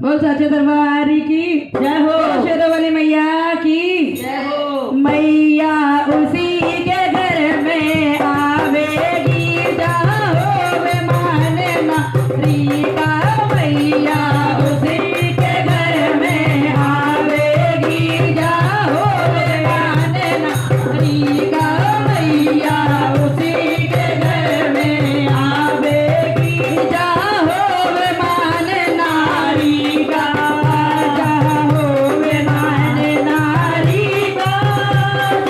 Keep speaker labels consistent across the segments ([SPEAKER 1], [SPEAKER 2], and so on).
[SPEAKER 1] बोल सच्चे दरबार की जय हो। शेरों वाली मैया की
[SPEAKER 2] जय हो।
[SPEAKER 1] मैया उसी के घर में आवेगी जहाँ होवे माने नारी का। मैया उसी के घर में आवेगी जहाँ होवे माने नारी का। मैया उसी के घर में आवेगी जहाँ होवे माने नारी का। जहाँ होवे माने नारी का,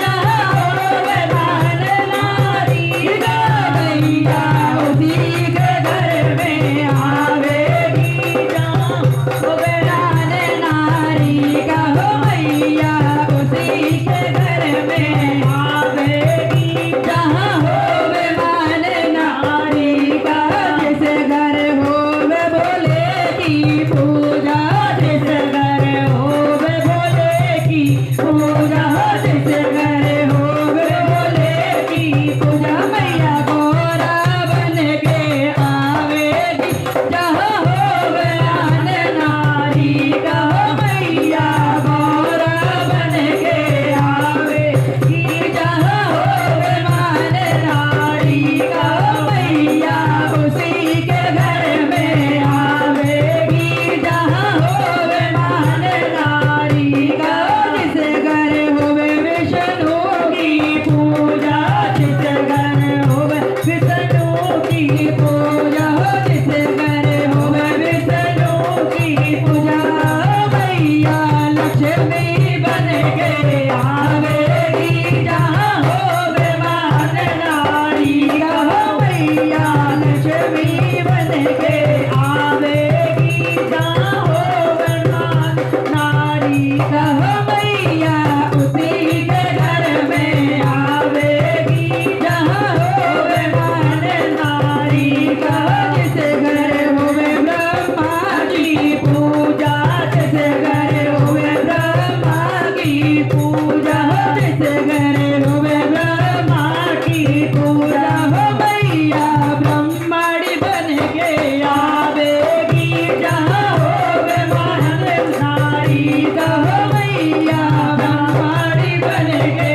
[SPEAKER 1] जहाँ होवे माने नारी का। मैया उसी के घर में आवेगी जहाँ होवे माने नारी का। हो मैया उसी के घर में आवेगी जहाँ होवे माने नारी का। जिस घर होवे भोले की पूजा, जिस घर होवे भोले की पूजा, जिस घर होवे भोले की पूजा। मैया गोरा बन के आवेगी जहाँ होवे माने नारी का। हो मैया गोरा बन के आवेगी जहाँ होवे माने नारी का। मैया उसी के घर में आवेगी जहाँ होवे माने नारी का। जिस घर होवे विष्णु की पूजा, जिस घर होवे विष्णु की पूजा, जिस घर होवे विष्णु की पूजा। मैया लक्ष्मी बन के आवेगी जहाँ होवे माने नारी का। हो मैया लक्ष्मी बन के आवेगी जहाँ होवे माने नारी का। हो मैया उसी के घर में आवेगी जहाँ होवे माने नारी का। जिस घर होवे ब्रह्मा की पूजा, जिस घर होवे ब्रह्मा की पूजा, जिस घर होवे ब्रह्मा की पूजा। हो मैया ब्रह्मणी बन के आवेगी जहाँ होवे माने नारी का। हो मैया ब्रह्मणी बन के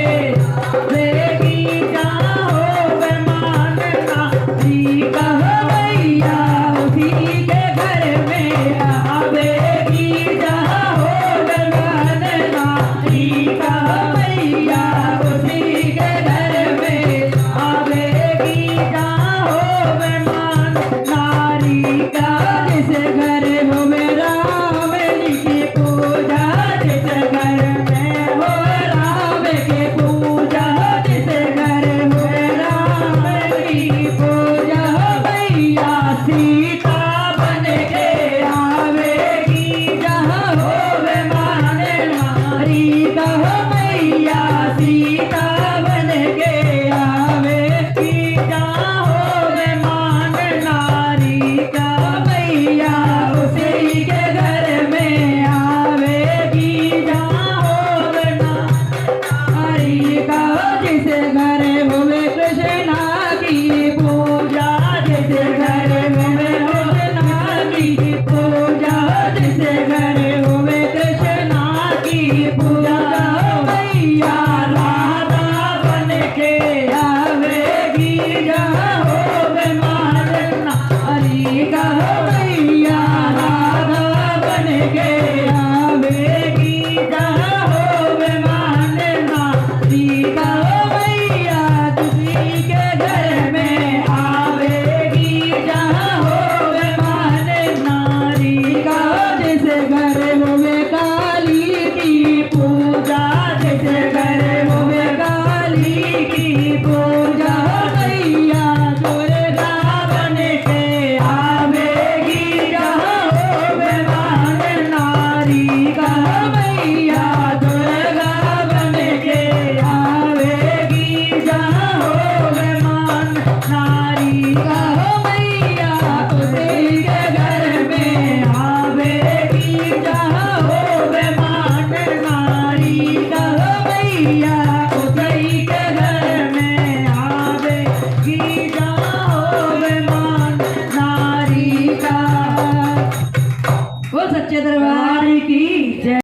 [SPEAKER 1] आवेगी जहाँ होवे माने नारी का। हो मैया उसी के घर में आवेगी जहाँ होवे माने नारी का। मैया उसी के घर में आवेगी जहाँ होवे माने नारी का। जिस घर होवे राम जी की पूजा, जिस घर में हो राम की पूजा, जिस घर होवे राम की पूजा। मैया सीता बन के आवेगी जहाँ होवे माने नारी का। हो मैया सीता बन के आवेगी जहाँ होवे माने नारी का। मैया उसी के घर में आवेगी जहाँ होवे नारी का। जिस घर होवे कृष्णा की पूजा, जिस घर होवे कृष्णा की पूजा, जिस घर होवे कृष्णा की पूजा। मैया राधा बन के आवेगी जहाँ होवे माने नारी का। मैया राधा बन के आवेगी जहाँ होवे माने नारी का। मैया किसी के घर में आवेगी जहाँ होवे माने नारी का। जिस घर सच्चे दरबार की जय।